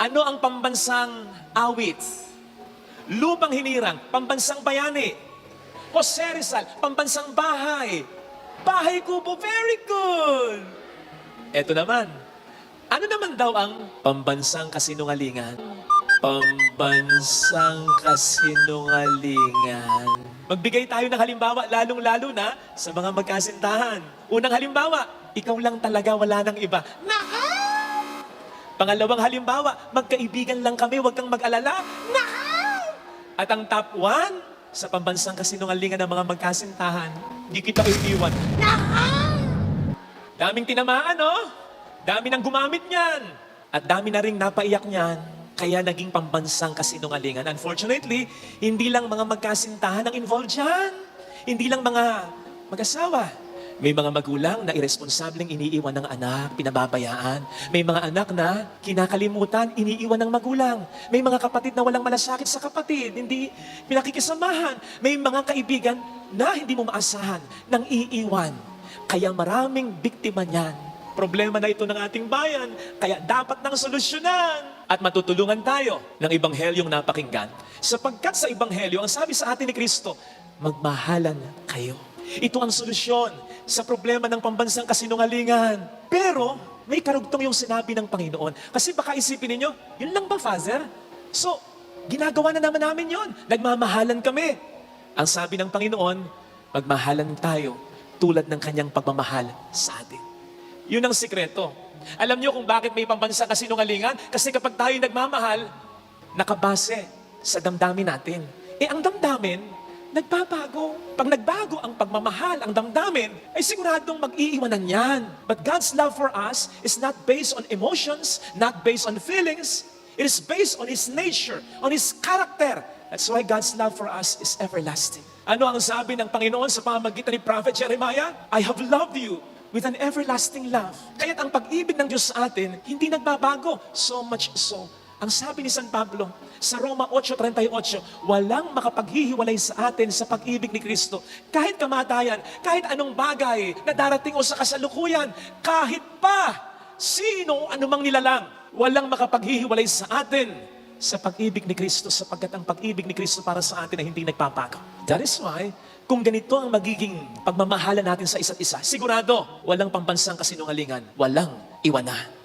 Ano ang pambansang awit? Lupang Hinirang, pambansang bayani. Jose Rizal, pambansang bahay. Bahay Kubo, very good! Eto naman, ano naman daw ang pambansang kasinungalingan? Pambansang kasinungalingan. Magbigay tayo ng halimbawa, lalong-lalo na sa mga magkasintahan. Unang halimbawa, ikaw lang talaga, wala nang iba. Naka! Pangalawang halimbawa, magkaibigan lang kami, huwag kang mag-alala. Naka! At ang top 1 sa pambansang kasinungalingan ng mga magkasintahan, di kita iiwan. Naka! Daming tinamaan, no? Dami nang gumamit niyan. At dami na ring napaiyak niyan. Kaya naging pambansang kasinungalingan. Unfortunately, hindi lang mga magkasintahan ang involved dyan. Hindi lang mga mag-asawa. May mga magulang na irresponsableng iniiwan ng anak, pinababayaan. May mga anak na kinakalimutan, iniiwan ng magulang. May mga kapatid na walang malasakit sa kapatid, hindi pinakikisamahan. May mga kaibigan na hindi mo maasahan nang iiwan. Kaya maraming biktima niyan. Problema na ito ng ating bayan, kaya dapat nang solusyonan. At matutulungan tayo ng Ebanghelyong napakinggan. Sapagkat sa Ebanghelyo, ang sabi sa atin ni Kristo, magmahalan kayo. Ito ang solusyon sa problema ng pambansang kasinungalingan. Pero, may karugtong yung sinabi ng Panginoon. Kasi baka isipin ninyo, yun lang ba, Father? So, ginagawa na naman namin yun. Nagmamahalan kami. Ang sabi ng Panginoon, magmahalan tayo tulad ng kanyang pagmamahal sa atin. Yun ang sikreto. Alam niyo kung bakit may pambansang kasinungalingan? Kasi kapag tayo nagmamahal, nakabase sa damdamin natin. Ang damdamin, nagbabago. Pag nagbago ang pagmamahal, ang damdamin, ay siguradong mag-iiwanan yan. But God's love for us is not based on emotions, not based on feelings. It is based on His nature, on His character. That's why God's love for us is everlasting. Ano ang sabi ng Panginoon sa pamamagitan ni Prophet Jeremiah? I have loved you with an everlasting love. Kaya't ang pag-ibig ng Diyos sa atin, hindi nagbabago. So much so. Ang sabi ni San Pablo, sa Roma 8:38, walang makapaghihiwalay sa atin sa pag-ibig ni Kristo. Kahit kamatayan, kahit anong bagay na darating o sa kasalukuyan, kahit pa sino anumang nilalang, walang makapaghihiwalay sa atin sa pag-ibig ni Kristo, sapagkat ang pag-ibig ni Kristo para sa atin ay hindi nagpapago. That is why, kung ganito ang magiging pagmamahalan natin sa isa't isa, sigurado, walang pambansang kasinungalingan, walang iwanan.